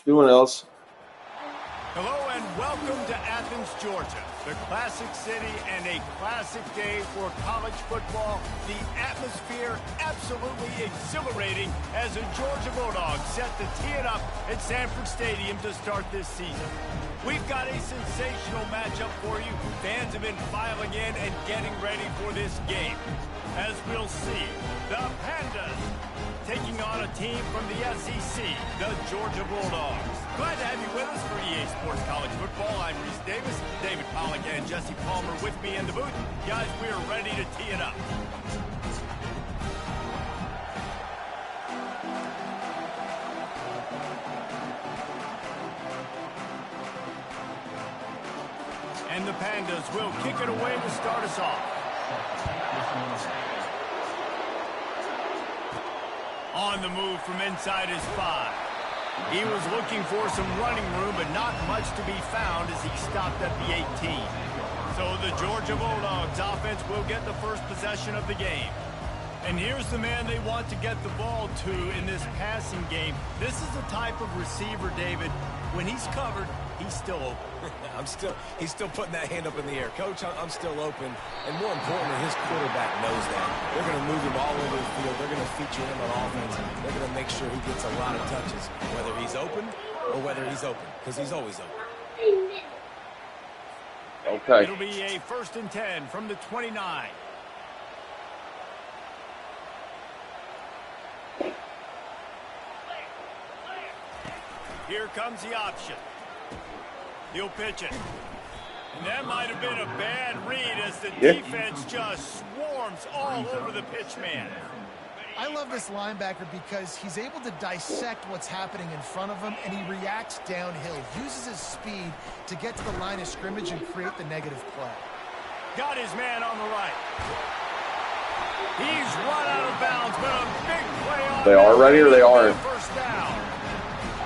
Doing else. Hello and welcome to Athens, Georgia, the classic city and a classic day for college football. The atmosphere absolutely exhilarating as the Georgia Bulldogs set to tee it up at Sanford Stadium to start this season. We've got a sensational matchup for you. Fans have been filing in and getting ready for this game. As we'll see, the Pandas taking on a team from the SEC, the Georgia Bulldogs. Glad to have you with us for EA Sports College Football. I'm Reese Davis, David Pollack, and Jesse Palmer with me in the booth. Guys, we are ready to tee it up. And the Pandas will kick it away to start us off. On the move from inside his 5. He was looking for some running room, but not much to be found as he stopped at the 18. So the Georgia Bulldogs offense will get the first possession of the game. And here's the man they want to get the ball to in this passing game. This is the type of receiver, David, when he's covered, he's still open. He's still putting that hand up in the air. Coach, I'm still open. And more importantly, his quarterback knows that. They're going to move him all over the field. They're going to feature him on offense. They're going to make sure he gets a lot of touches, whether he's open or whether he's open, because he's always open. Okay. It'll be a 1st and 10 from the 29. Here comes the option. He'll pitch it. And that might have been a bad read as the defense just swarms all over the pitch man. I love this linebacker because he's able to dissect what's happening in front of him, and he reacts downhill, uses his speed to get to the line of scrimmage and create the negative play. Got his man on the right. He's run out of bounds, but a big play on They are ready or they aren't? First down.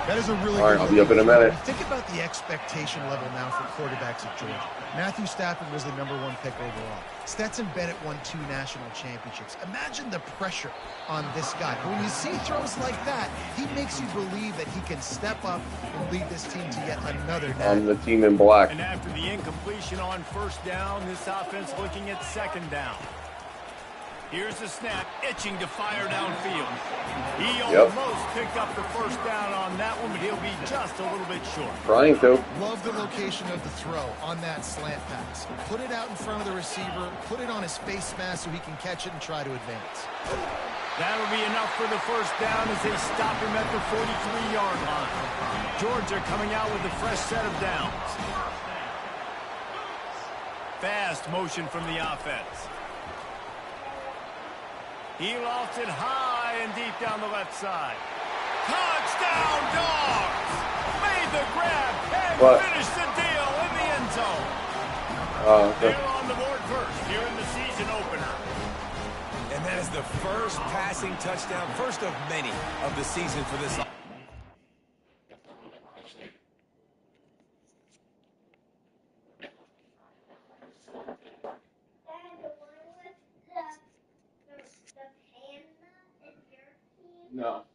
That is a really All right, good I'll be up in a minute. Think about the expectation level now for quarterbacks at Georgia. Matthew Stafford was the #1 pick overall. Stetson Bennett won 2 national championships. Imagine the pressure on this guy. When you see throws like that, he makes you believe that he can step up and lead this team to yet another I'm the team in black. And after the incompletion on first down, this offense looking at 2nd down. Here's the snap, itching to fire downfield. He almost picked up the first down on that one, but he'll be just a little bit short. Trying to. Love the location of the throw on that slant pass. Put it out in front of the receiver, put it on his face mask so he can catch it and try to advance. That'll be enough for the first down as they stop him at the 43-yard line. Georgia coming out with a fresh set of downs. Fast motion from the offense. He lofts it high and deep down the left side. Touchdown, Dogs! Made the grab and finished the deal in the end zone. They're on the board first here in the season opener. And that is the first passing touchdown, first of many of the season for this. No.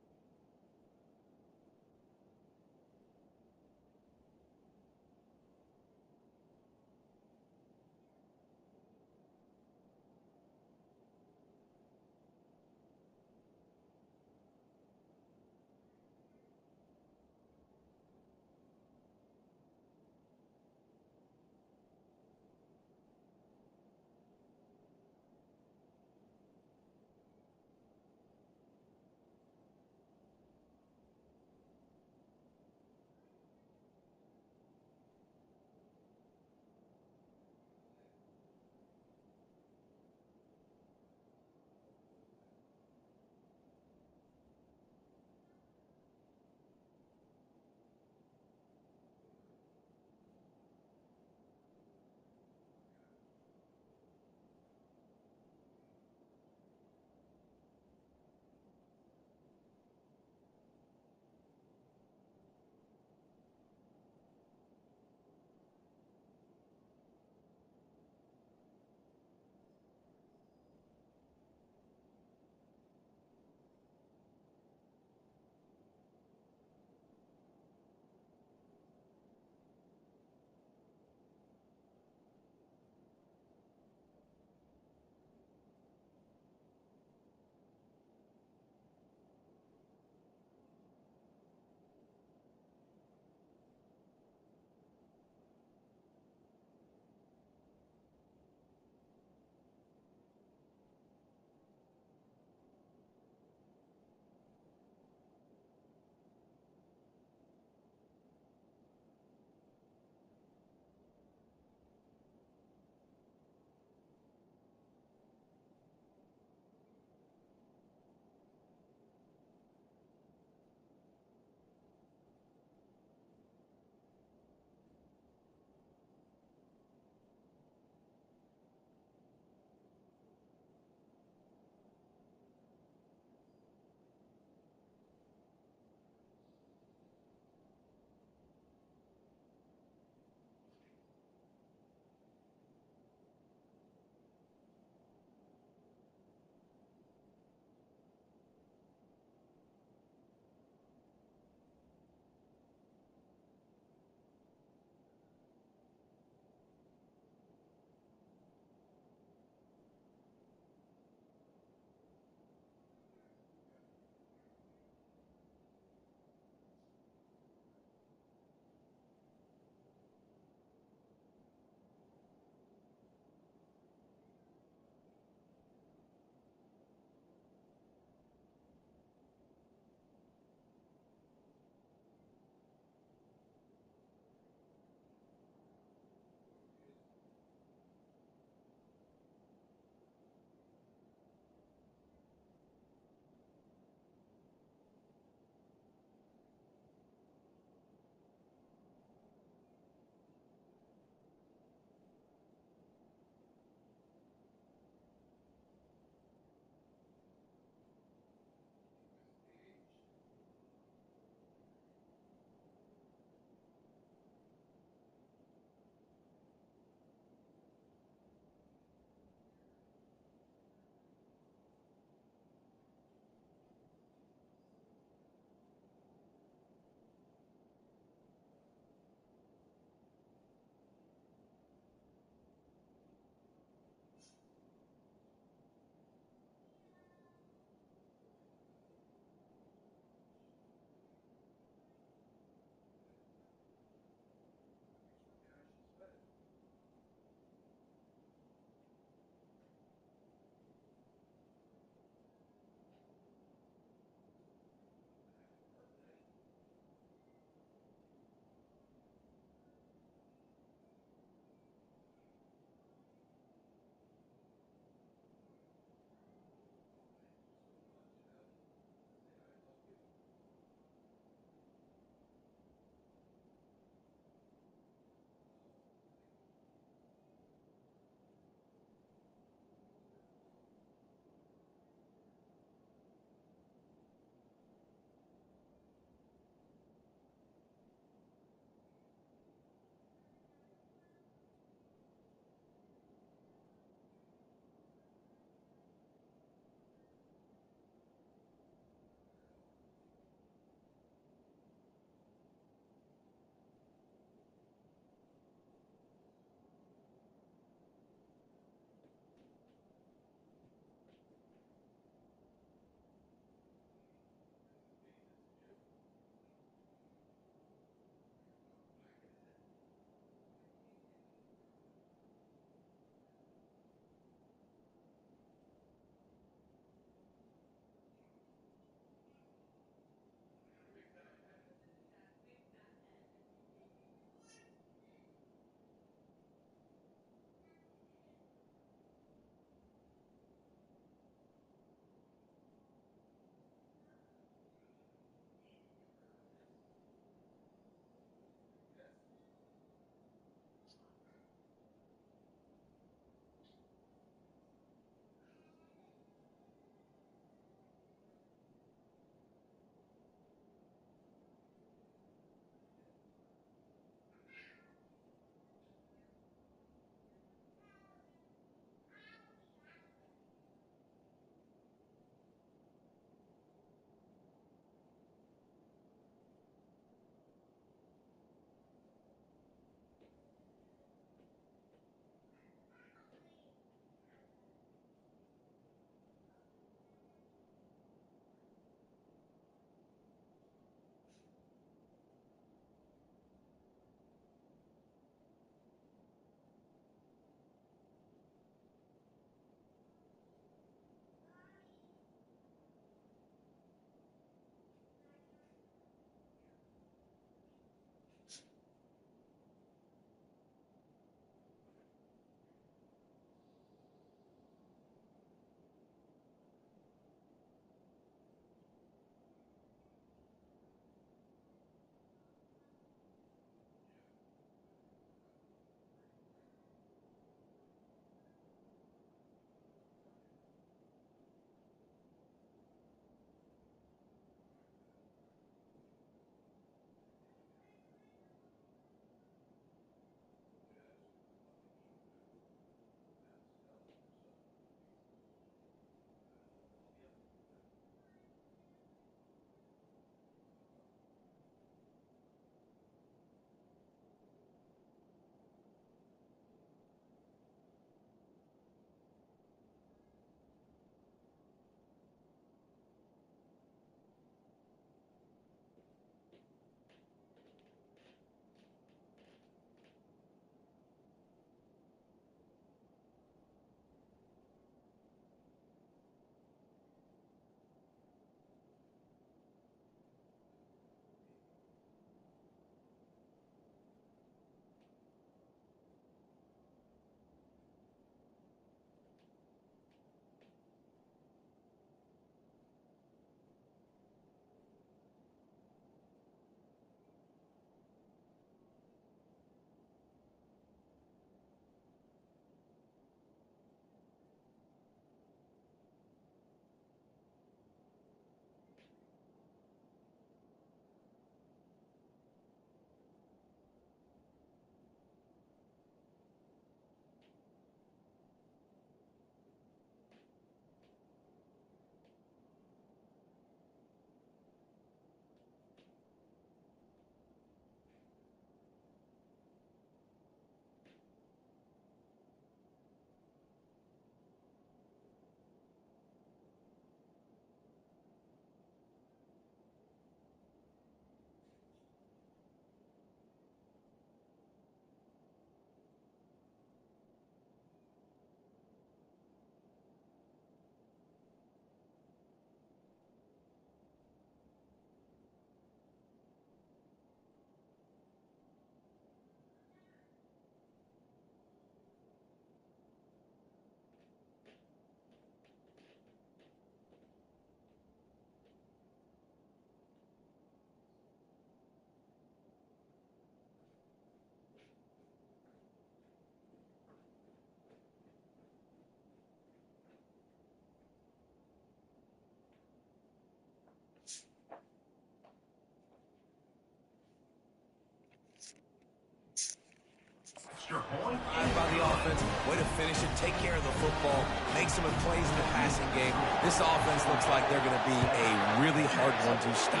By the offense, way to finish it, take care of the football, make some plays in the passing game. This offense looks like they're going to be a really hard one to stop.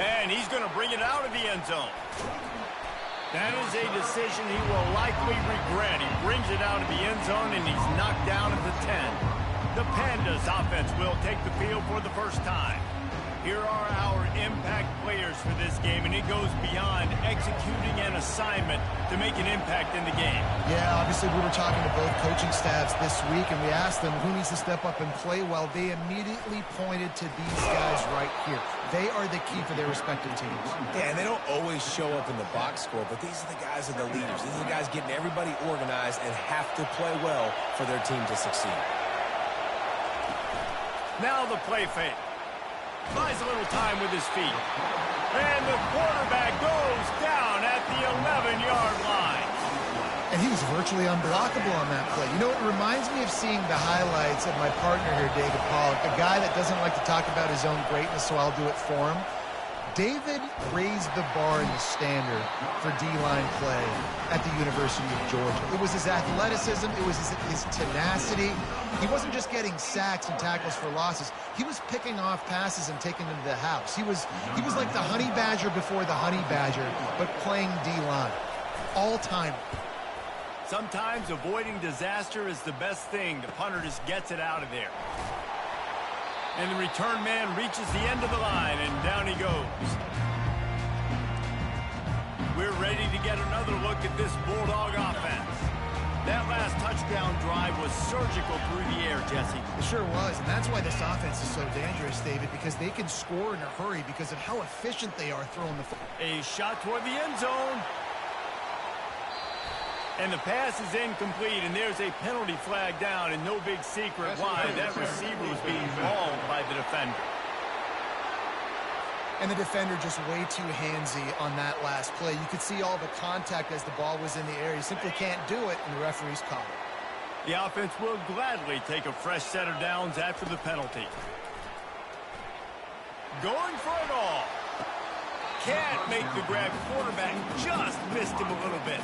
And he's going to bring it out of the end zone. That is a decision he will likely regret. He brings it out of the end zone, and he's knocked down at the 10. The Pandas offense will take the field for the first time. Here are our impact players for this game, and it goes beyond executing an assignment to make an impact in the game. Yeah, obviously we were talking to both coaching staffs this week, and we asked them who needs to step up and play well. They immediately pointed to these guys right here. They are the key for their respective teams. Yeah, and they don't always show up in the box score, but these are the guys that are the leaders. These are the guys getting everybody organized and have to play well for their team to succeed. Now the play fake. Buys a little time with his feet. And the quarterback goes down at the 11-yard line. And he was virtually unblockable on that play. You know, it reminds me of seeing the highlights of my partner here, David Pollock, a guy that doesn't like to talk about his own greatness, so I'll do it for him. David raised the bar in the standard for D-line play at the University of Georgia. It was his athleticism. It was his tenacity. He wasn't just getting sacks and tackles for losses. He was picking off passes and taking them to the house. He was like the honey badger before the honey badger, but playing D-line. All-time. Sometimes avoiding disaster is the best thing. The punter just gets it out of there. And the return man reaches the end of the line, and down he goes. We're ready to get another look at this Bulldog offense. That last touchdown drive was surgical through the air, Jesse. It sure was, and that's why this offense is so dangerous, David, because they can score in a hurry because of how efficient they are throwing the football. A shot toward the end zone. And the pass is incomplete, and there's a penalty flag down, and no big secret why. That receiver was being mauled by the defender. And the defender just way too handsy on that last play. You could see all the contact as the ball was in the air. He simply can't do it, and the referee's called it. The offense will gladly take a fresh set of downs after the penalty. Going for it all. Can't make the grab. Quarterback just missed him a little bit.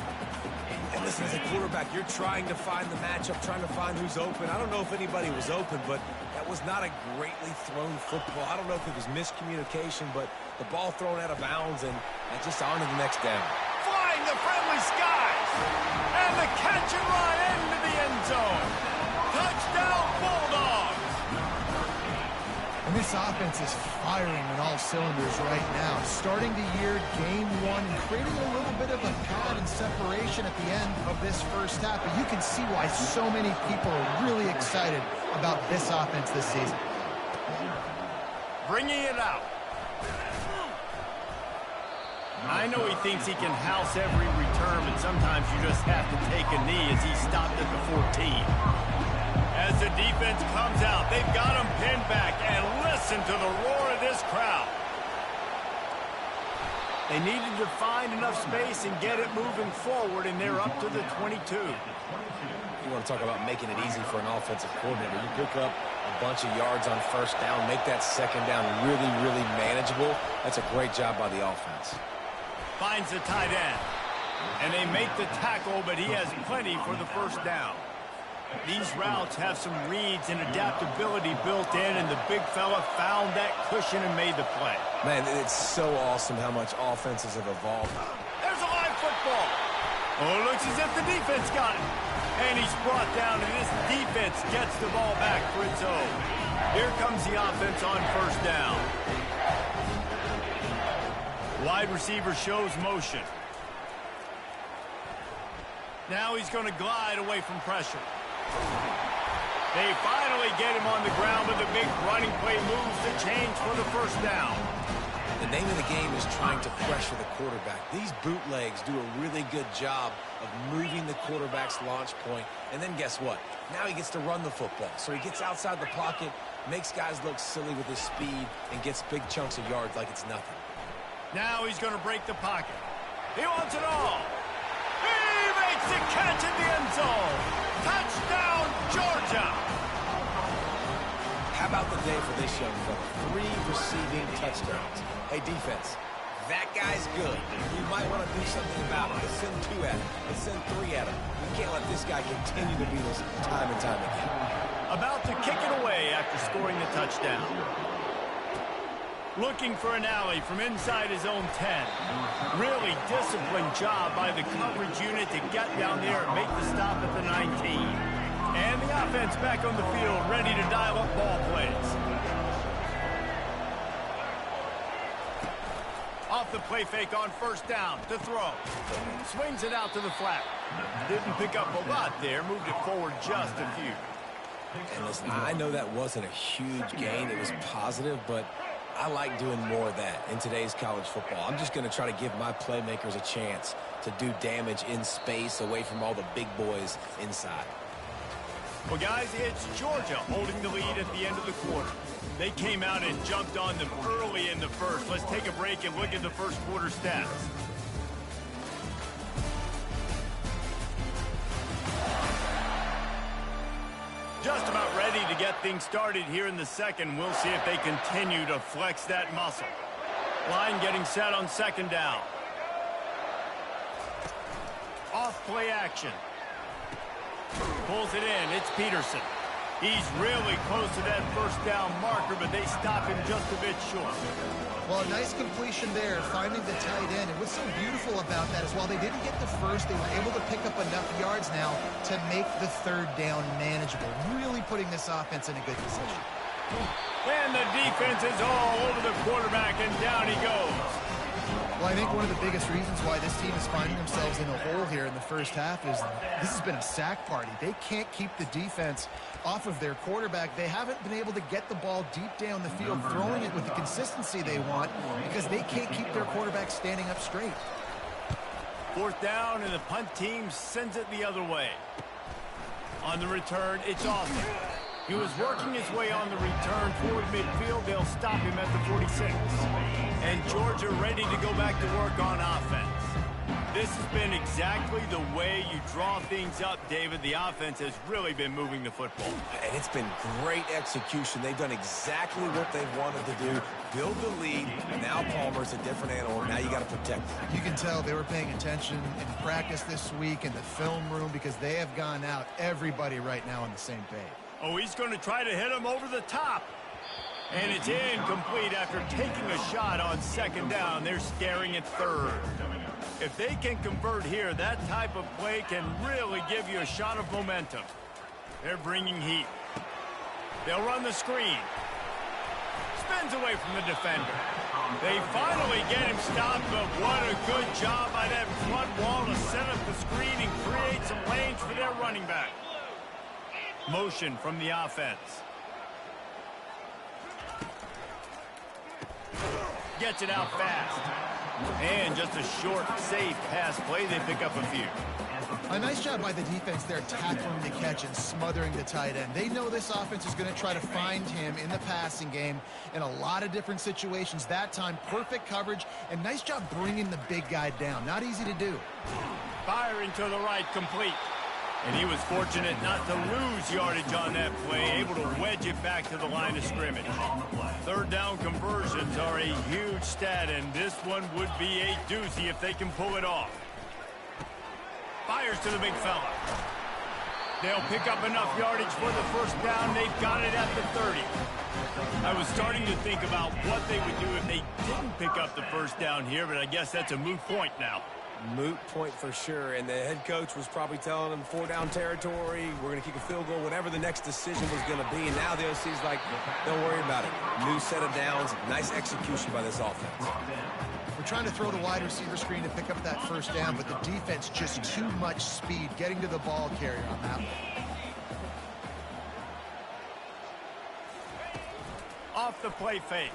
And listen, as a quarterback, you're trying to find the matchup, trying to find who's open. I don't know if anybody was open, but that was not a greatly thrown football. I don't know if it was miscommunication, but the ball thrown out of bounds and just on to the next down. Flying the friendly skies. And the catch and run into the end zone. Touchdown, Bulldogs. And this offense is firing on all cylinders right now. Starting the year, game one, and creating a little bit of a pad and separation at the end of this first half. But you can see why so many people are really excited about this offense this season. Bringing it out. I know he thinks he can house every return, but sometimes you just have to take a knee as he stopped at the 14. As the defense comes out, they've got him pinned back, and listen to the roar of this crowd. They needed to find enough space and get it moving forward, and they're up to the 22. You want to talk about making it easy for an offensive coordinator. You pick up a bunch of yards on first down, make that second down really, really manageable. That's a great job by the offense. Finds the tight end, and they make the tackle, but he has plenty for the first down. These routes have some reads and adaptability built in, and the big fella found that cushion and made the play. Man, it's so awesome how much offenses have evolved. There's a live football. Oh, it looks as if the defense got it. And he's brought down, and this defense gets the ball back for its own. Here comes the offense on first down. Wide receiver shows motion. Now he's going to glide away from pressure. They finally get him on the ground, but the big running play moves the chains for the first down. The name of the game is trying to pressure the quarterback. These bootlegs do a really good job of moving the quarterback's launch point. And then guess what? Now he gets to run the football. So he gets outside the pocket, makes guys look silly with his speed, and gets big chunks of yards like it's nothing. Now he's going to break the pocket. He wants it all. He makes the catch in the end zone. Touchdown, Georgia. How about the day for this young fella? 3 receiving touchdowns. Hey, defense, that guy's good. You might want to do something about it. Let's send 2 at him. Let's send 3 at him. We can't let this guy continue to beat us time and time again. About to kick it away after scoring the touchdown. Looking for an alley from inside his own 10. Really disciplined job by the coverage unit to get down there and make the stop at the 19. And the offense back on the field, ready to dial up ball plays. Off the play fake on first down to throw. Swings it out to the flat. Didn't pick up a lot there, moved it forward just a few. And listen, I know that wasn't a huge gain. It was positive, but I like doing more of that in today's college football. I'm just going to try to give my playmakers a chance to do damage in space away from all the big boys inside. Well, guys, it's Georgia holding the lead at the end of the quarter. They came out and jumped on them early in the first. Let's take a break and look at the first quarter stats. Just about ready to get things started here in the second. We'll see if they continue to flex that muscle. Line getting set on second down. Off play action. Pulls it in. It's Peterson. He's really close to that first down marker, but they stop him just a bit short. Well, a nice completion there, finding the tight end. And what's so beautiful about that is while they didn't get the first, they were able to pick up enough yards now to make the third down manageable, really putting this offense in a good position. And the defense is all over the quarterback, and down he goes. Well, I think one of the biggest reasons why this team is finding themselves in a hole here in the first half is this has been a sack party. They can't keep the defense off of their quarterback. They haven't been able to get the ball deep down the field, throwing it with the consistency they want because they can't keep their quarterback standing up straight. Fourth down, and the punt team sends it the other way. On the return, it's Austin. He was working his way on the return toward midfield. They'll stop him at the 46. And Georgia ready to go back to work on offense. This has been exactly the way you draw things up, David. The offense has really been moving the football. And it's been great execution. They've done exactly what they've wanted to do. Build the lead. Now Palmer's a different animal. Now you got to protect him. You can tell they were paying attention in practice this week in the film room because they have gone out, everybody right now on the same page. Oh, he's going to try to hit him over the top. And it's incomplete after taking a shot on second down. They're staring at third. If they can convert here, that type of play can really give you a shot of momentum. They're bringing heat. They'll run the screen. Spins away from the defender. They finally get him stopped, but what a good job by that front wall to set up the screen and create some lanes for their running back. Motion from the offense. Gets it out fast. And just a short, safe pass play. They pick up a few. A nice job by the defense there, tackling the catch and smothering the tight end. They know this offense is going to try to find him in the passing game in a lot of different situations. That time, perfect coverage, and nice job bringing the big guy down. Not easy to do. Firing to the right, complete. And he was fortunate not to lose yardage on that play, able to wedge it back to the line of scrimmage. Third down conversions are a huge stat, and this one would be a doozy if they can pull it off. Fires to the big fella. They'll pick up enough yardage for the first down. They've got it at the 30. I was starting to think about what they would do if they didn't pick up the first down here, but I guess that's a moot point now. Moot point for sure, and the head coach was probably telling them 4-down territory, we're going to kick a field goal, whatever the next decision was going to be, and now the OC's like, don't worry about it. New set of downs, nice execution by this offense. We're trying to throw the wide receiver screen to pick up that first down, but the defense just too much speed getting to the ball carrier on that one. Off the play fake.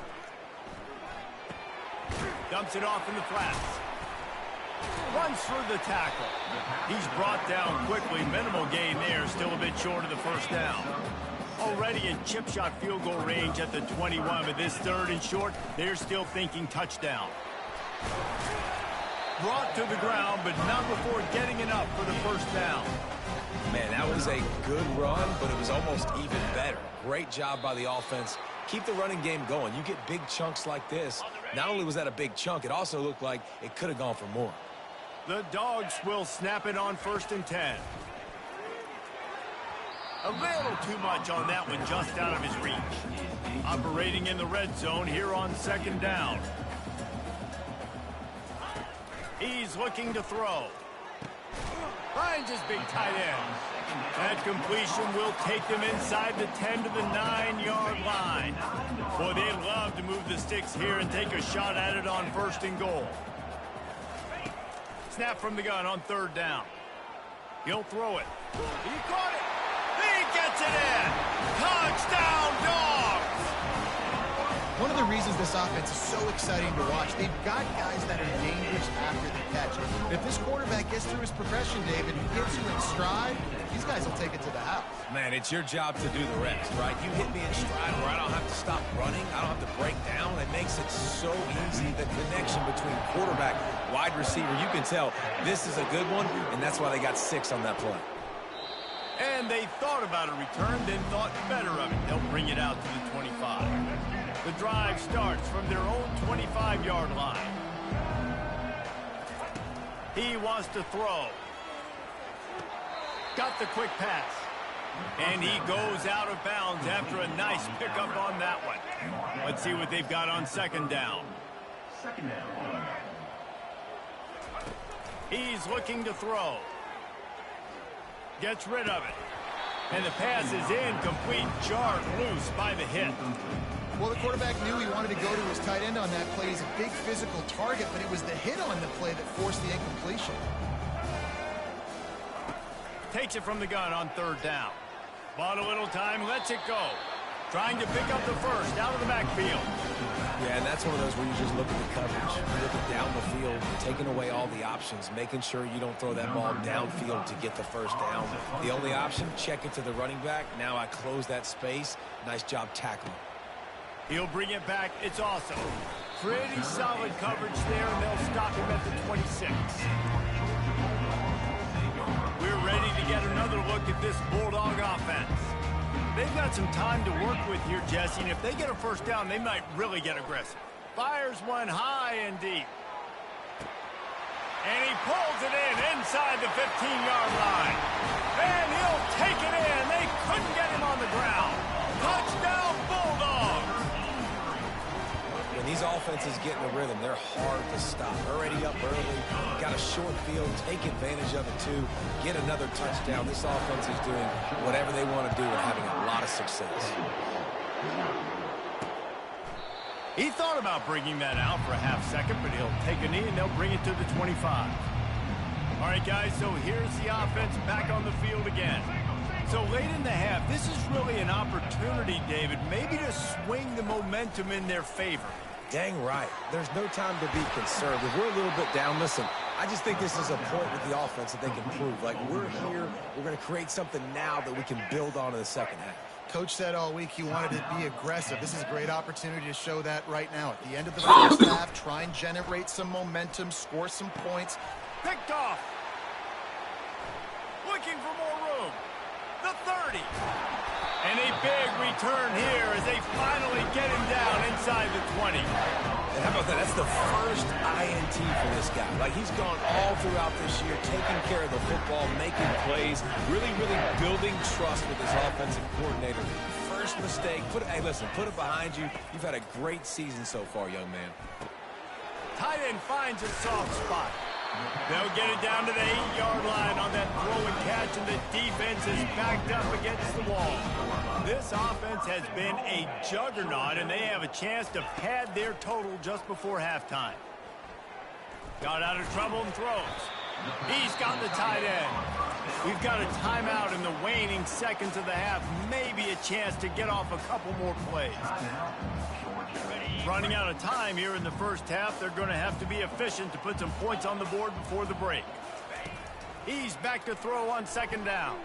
Dumps it off in the flats. Runs through the tackle. He's brought down quickly. Minimal gain there. Still a bit short of the first down. Already in chip shot field goal range at the 21. But this third and short, they're still thinking touchdown. Brought to the ground, but not before getting enough for the first down. Man, that was a good run, but it was almost even better. Great job by the offense, Keep the running game going. You get big chunks like this. Not only was that a big chunk, it also looked like it could have gone for more. The Dogs will snap it on 1st and 10. A little too much on that one, just out of his reach. Operating in the red zone here on 2nd down. He's looking to throw. Finds his big tight end. That completion will take them inside the 10 to the 9-yard line. Boy, they love to move the sticks here and take a shot at it on 1st and goal. Snap from the gun on 3rd down. He'll throw it. He caught it. He gets it in. Touchdown, Dogs! One of the reasons this offense is so exciting to watch, they've got guys that are dangerous after the catch. If this quarterback gets through his progression, David, and hits you in stride, these guys will take it to the house. Man, it's your job to do the rest, right? You hit me in stride where I don't have to stop running. I don't have to break down. It makes it so easy. The connection between quarterback, wide receiver, you can tell this is a good one, and that's why they got 6 on that play. And they thought about a return, then thought better of it. They'll bring it out to the 25. The drive starts from their own 25-yard line. He wants to throw. Got the quick pass. And he goes out of bounds after a nice pickup on that one. Let's see what they've got on 2nd down. He's looking to throw. Gets rid of it. And the pass is incomplete, jarred loose by the hit. Well, the quarterback knew he wanted to go to his tight end on that play. He's a big physical target, but it was the hit on the play that forced the incompletion. Takes it from the gun on 3rd down. Bought a little time, lets it go. Trying to pick up the first out of the backfield. Yeah, and that's one of those where you just look at the coverage. You look at down the field, taking away all the options, making sure you don't throw that ball downfield to get the 1st down. The only option, check it to the running back. Now I close that space. Nice job tackling. He'll bring it back. It's awesome. Pretty solid coverage there, and they'll stop him at the 26. We're ready to get another look at this Bulldog offense. They've got some time to work with here, Jesse, and if they get a 1st down, they might really get aggressive. Fires one high and deep. And he pulls it in inside the 15-yard line. And he'll take it in. They couldn't get him on the ground. Touchdown, Bulldogs! When these offenses get in the rhythm, they're hard to stop. Already up early, got a short field, take advantage of it too, get another touchdown. This offense is doing whatever they want to do and having a lot of success. He thought about bringing that out for a half second, but he'll take a knee and they'll bring it to the 25. All right, guys, so here's the offense back on the field again. So late in the half, this is really an opportunity, David, maybe to swing the momentum in their favor. Dang right. There's no time to be concerned. If we're a little bit down, listen, I just think this is a point with the offense that they can prove. Like, we're here, we're going to create something now that we can build on in the 2nd half. Coach said all week he wanted to be aggressive. This is a great opportunity to show that right now. At the end of the 1st half, try and generate some momentum, score some points. Picked off. Looking for more room. The 30. And a big return here as they finally get him down inside the 20. And how about that? That's the first INT for this guy. Like, he's gone all throughout this year, taking care of the football, making plays, really building trust with his offensive coordinator. First mistake, hey, listen, put it behind you. You've had a great season so far, young man. Tight end finds a soft spot. They'll get it down to the 8-yard line on that throw and catch, and the defense is backed up against the wall. This offense has been a juggernaut, and they have a chance to pad their total just before halftime. Got out of trouble and throws. He's got the tight end. We've got a timeout in the waning seconds of the half. Maybe a chance to get off a couple more plays. Running out of time here in the 1st half. They're going to have to be efficient to put some points on the board before the break. He's back to throw on 2nd down.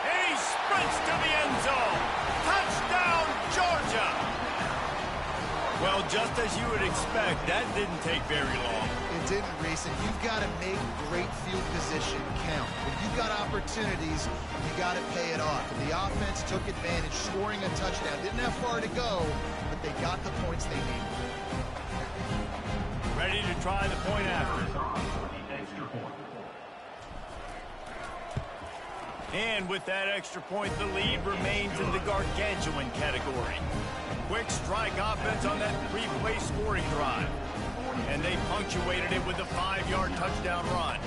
And he sprints to the end zone. Touchdown, Georgia! Well, just as you would expect, that didn't take very long. it didn't, Reese, and you've got to make great field position count. When you've got opportunities, you got to pay it off. And the offense took advantage, scoring a touchdown. Didn't have far to go, but they got the points they needed. Ready to try the point after. And with that extra point, the lead remains in the gargantuan category. Quick strike offense on that 3-play scoring drive. And they punctuated it with a 5-yard touchdown run.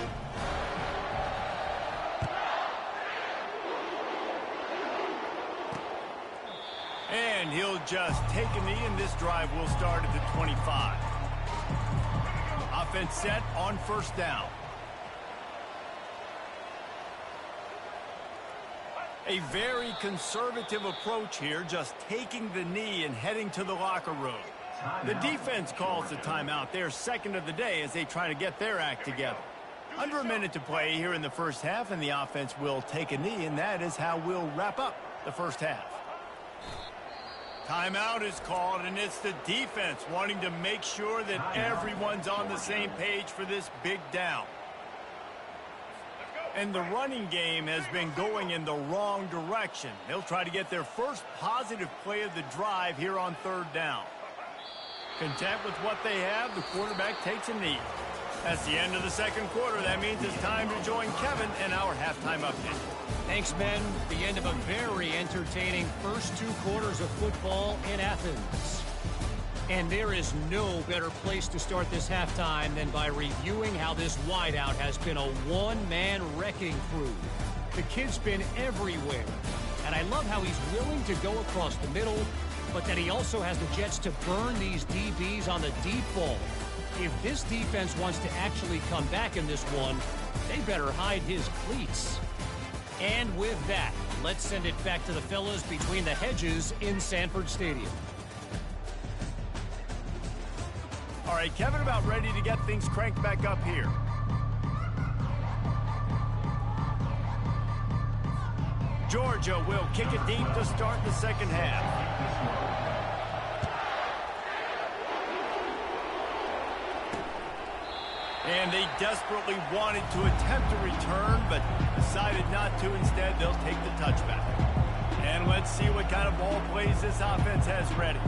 And he'll just take a knee, and this drive will start at the 25. Offense set on first down. A very conservative approach here, just taking the knee and heading to the locker room. The defense calls the timeout. They're second of the day as they try to get their act together. Under a minute to play here in the first half, and the offense will take a knee, and that is how we'll wrap up the first half. Timeout is called, and it's the defense wanting to make sure that everyone's on the same page for this big down. And the running game has been going in the wrong direction. They'll try to get their first positive play of the drive here on third down. Content with what they have, the quarterback takes a knee. That's the end of the second quarter. That means it's time to join Kevin in our halftime update. Thanks, Ben. The end of a very entertaining first 2 quarters of football in Athens. And there is no better place to start this halftime than by reviewing how this wideout has been a one-man wrecking crew. The kid's been everywhere. And I love how he's willing to go across the middle, but that he also has the jets to burn these DBs on the deep ball. If this defense wants to actually come back in this one, they better hide his cleats. And with that, let's send it back to the fellas between the hedges in Sanford Stadium. All right, Kevin, about ready to get things cranked back up here. Georgia will kick it deep to start the second half. And they desperately wanted to attempt a return, but decided not to. Instead, they'll take the touchback. And let's see what kind of ball plays this offense has ready.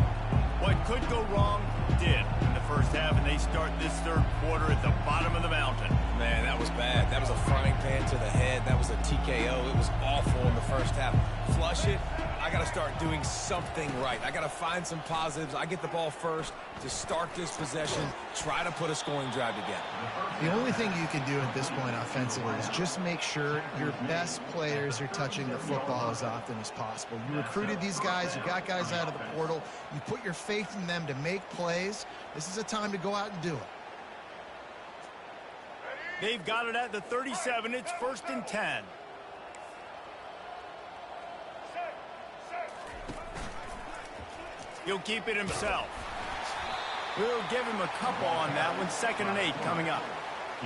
What could go wrong did in the first half, and they start this third quarter at the bottom of the mountain. Man, that was bad. That was a frying pan to the head. That was a TKO. It was awful in the first half. Flush it. I got to start doing something right. I got to find some positives. I get the ball first to start this possession, try to put a scoring drive together. The only thing you can do at this point offensively is just make sure your best players are touching the football as often as possible. You recruited these guys. You got guys out of the portal. You put your faith in them to make plays. This is a time to go out and do it. They've got it at the 37. It's 1st and 10. He'll keep it himself. We'll give him a couple on that one. 2nd and 8 coming up.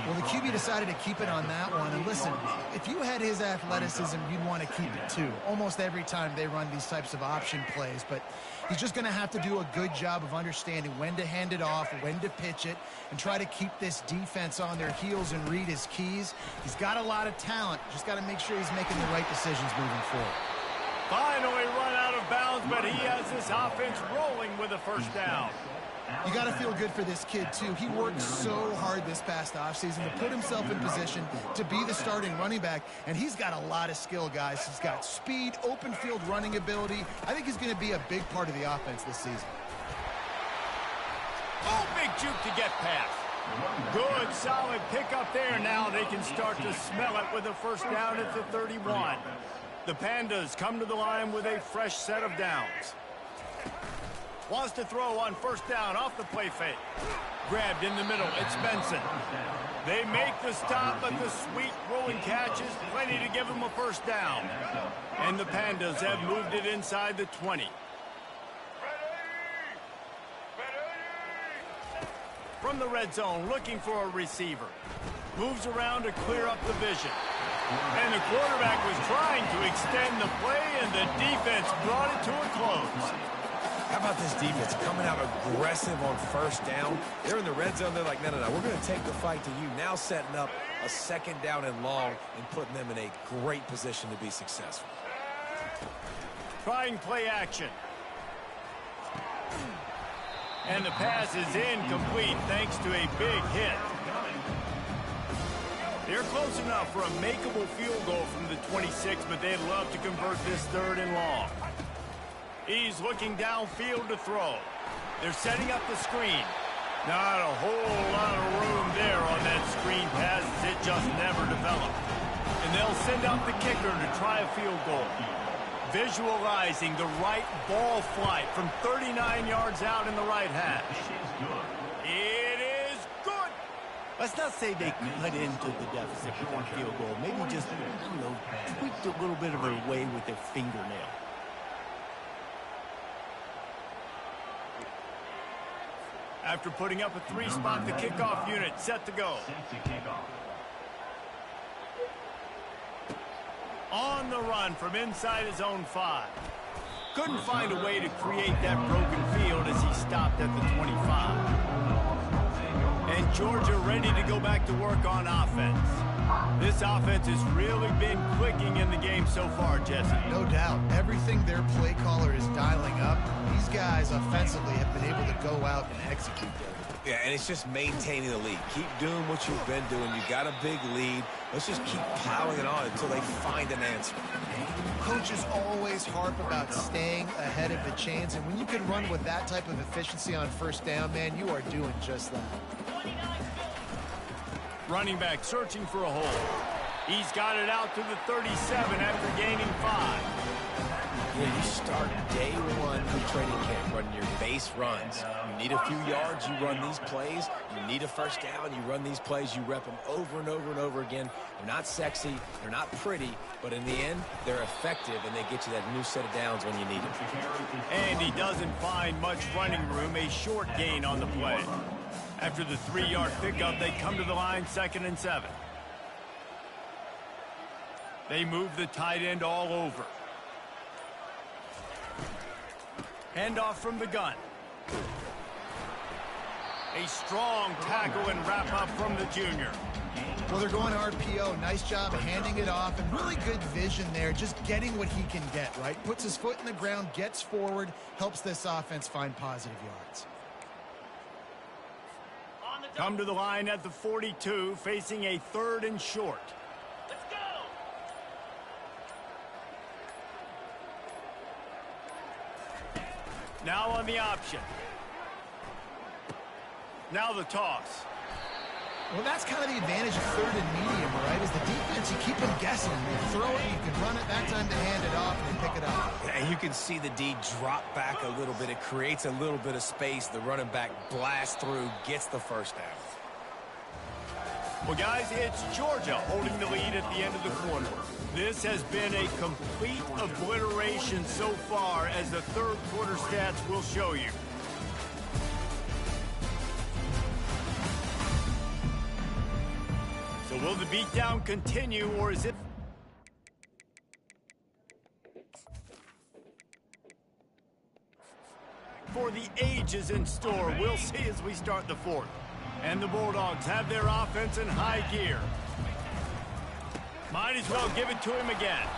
Well, the QB decided to keep it on that one. And listen, if you had his athleticism, you'd want to keep it too. Almost every time they run these types of option plays. But he's just going to have to do a good job of understanding when to hand it off, when to pitch it, and try to keep this defense on their heels and read his keys. He's got a lot of talent. Just got to make sure he's making the right decisions moving forward. Finally run out of bounds, but he has this offense rolling with a first down. You got to feel good for this kid, too. He worked so hard this past offseason to put himself in position to be the starting running back, and he's got a lot of skill, guys. He's got speed, open field running ability. I think he's going to be a big part of the offense this season. Oh, big juke to get past. Good, solid pickup there. Now they can start to smell it with a first down at the 31. The Pandas come to the line with a fresh set of downs. Wants to throw on first down off the play fake. Grabbed in the middle. It's Benson. They make the stop, but the sweet rolling catch is plenty to give them a first down. And the Pandas have moved it inside the 20. From the red zone, looking for a receiver. Moves around to clear up the vision. And the quarterback was trying to extend the play, and the defense brought it to a close. How about this defense coming out aggressive on first down? They're in the red zone. They're like, no, we're going to take the fight to you. Now setting up a second down and long and putting them in a great position to be successful. Trying play action. And the pass is incomplete thanks to a big hit. They're close enough for a makeable field goal from the 26, but they'd love to convert this third and long. He's looking downfield to throw. They're setting up the screen. Not a whole lot of room there on that screen pass as it just never developed. And they'll send out the kicker to try a field goal. Visualizing the right ball flight from 39 yards out in the right hash. It is good. Let's not say they cut into the deficit with that field goal. Maybe just, I don't know, tweaked a little bit of their way with their fingernail. After putting up a three-spot, the kickoff unit set to go. On the run from inside his own 5. Couldn't find a way to create that broken field as he stopped at the 25. And Georgia ready to go back to work on offense. This offense has really been clicking in the game so far, Jesse. No doubt. Everything their play caller is dialing up, these guys offensively have been able to go out and execute there. Yeah, and it's just maintaining the lead. Keep doing what you've been doing. You got a big lead. Let's just keep plowing it on until they find an answer. Coaches always harp about staying ahead of the chains, and when you can run with that type of efficiency on first down, man, you are doing just that. Running back searching for a hole. He's got it out to the 37 after gaining 5. Yeah, you start day one of training camp running your base runs. You need a few yards, you run these plays. You need a first down, you run these plays. You rep them over and over and over again. They're not sexy, they're not pretty, but in the end, they're effective, and they get you that new set of downs when you need it. And he doesn't find much running room, a short gain on the play. After the 3-yard pickup, they come to the line 2nd and 7. They move the tight end all over. Handoff from the gun. A strong tackle and wrap up from the junior. Well, they're going RPO. Nice job handing it off, and really good vision there, just getting what he can get, right? Puts his foot in the ground, gets forward, helps this offense find positive yards. Come to the line at the 42, facing a 3rd and short. Let's go! Now on the option. Now the toss. Well, that's kind of the advantage of 3rd and medium, right? Is the defense, you keep them guessing. You throw it, you can run it. That time they hand it off and they pick it up. And you can see the D drop back a little bit. It creates a little bit of space. The running back blasts through, gets the first down. Well, guys, it's Georgia holding the lead at the end of the quarter. This has been a complete obliteration so far, as the 3rd quarter stats will show you. So will the beatdown continue, or is it... For the ages in store, we'll see as we start the 4th. And the Bulldogs have their offense in high gear. Might as well give it to him again.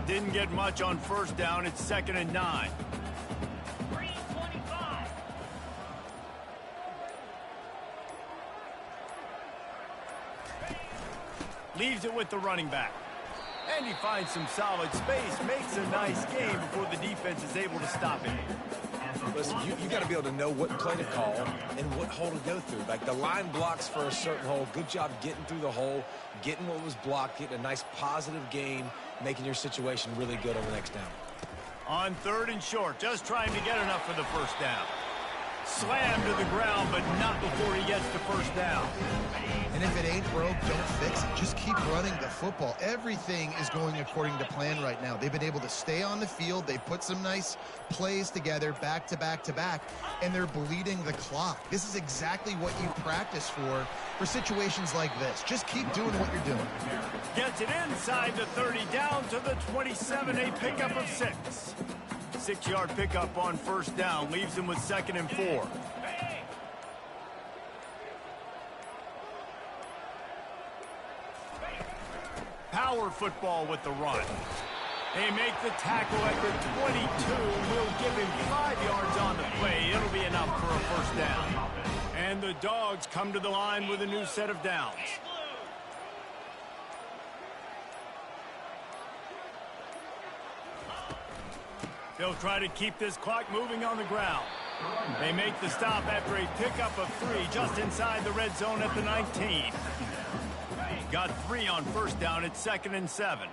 Didn't get much on first down. It's 2nd and 9. Leaves it with the running back. And he finds some solid space, makes a nice game before the defense is able to stop him. Listen, you got to be able to know what play to call and what hole to go through. Like, the line blocks for a certain hole. Good job getting through the hole, getting what was blocked, getting a nice positive gain, making your situation really good on the next down. On 3rd and short, just trying to get enough for the first down. Slammed to the ground, but not before he gets the first down. And if it ain't broke, don't fix it. Just keep running the football. Everything is going according to plan right now. They've been able to stay on the field. They put some nice plays together back to back to back, and they're bleeding the clock. This is exactly what you practice for situations like this. Just keep doing what you're doing. Gets it inside the 30, down to the 27, a pickup of 6. 6-yard pickup on first down, leaves him with 2nd and 4. Power football with the run. They make the tackle at the 22. Will give him 5 yards on the play. It'll be enough for a first down. And the Dogs come to the line with a new set of downs. They'll try to keep this clock moving on the ground. They make the stop after a pickup of 3 just inside the red zone at the 19. Got 3 on first down. It's 2nd and 7.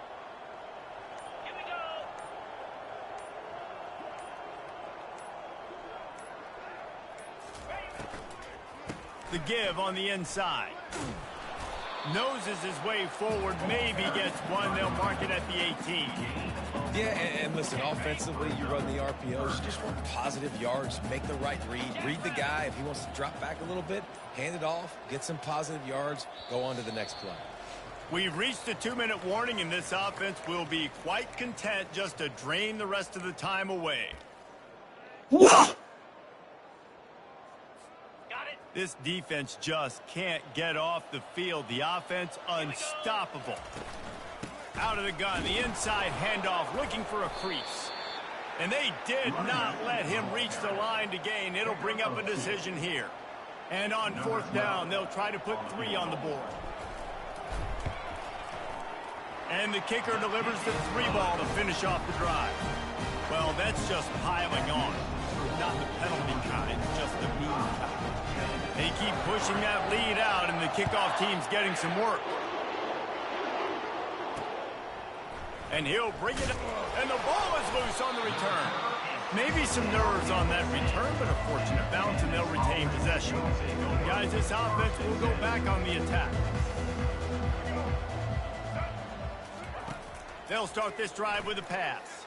The give on the inside. Noses his way forward, maybe gets one. They'll mark it at the 18. Yeah, and listen, offensively, you run the RPOs, just run positive yards, make the right read the guy. If he wants to drop back a little bit, hand it off, get some positive yards, go on to the next play. We've reached a 2-minute warning, and this offense will be quite content just to drain the rest of the time away. This defense just can't get off the field. The offense unstoppable. Out of the gun, the inside handoff, looking for a crease. And they did not let him reach the line to gain. It'll bring up a decision here. And on 4th down, they'll try to put 3 on the board. And the kicker delivers the 3 ball to finish off the drive. Well, that's just piling on. Not the penalty kind, just the mean kind. They keep pushing that lead out, and the kickoff team's getting some work. And he'll bring it up, and the ball is loose on the return. Maybe some nerves on that return, but a fortunate bounce, and they'll retain possession. Guys, this offense will go back on the attack. They'll start this drive with a pass.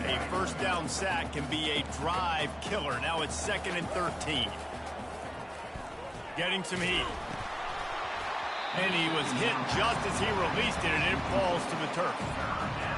A first down sack can be a drive killer. Now it's 2nd and 13. Getting some heat. And he was hit just as he released it, and it falls to the turf.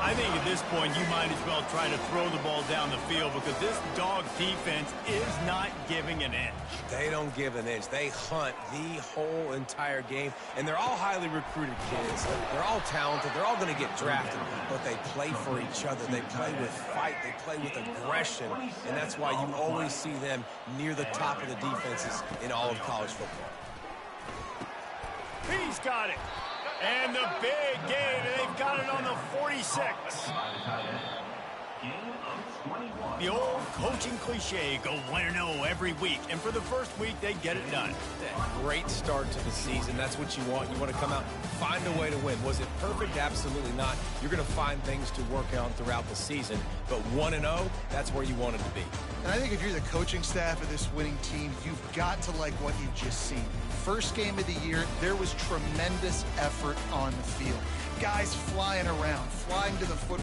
I think at this point you might as well try to throw the ball down the field because this Dog defense is not giving an inch. They don't give an inch. They hunt the whole entire game, and they're all highly recruited kids. They're all talented. They're all going to get drafted, but they play for each other. They play with fight. They play with aggression, and that's why you always see them near the top of the defenses in all of college football. He's got it. And the big gain, and they've got it on the 46. The old coaching cliche, go 1-0 every week. And for the first week, they get it done. Great start to the season. That's what you want. You want to come out, find a way to win. Was it perfect? Absolutely not. You're going to find things to work on throughout the season. But 1-0, that's where you want it to be. And I think if you're the coaching staff of this winning team, you've got to like what you've just seen. First game of the year, there was tremendous effort on the field. Guys flying around, flying to the football.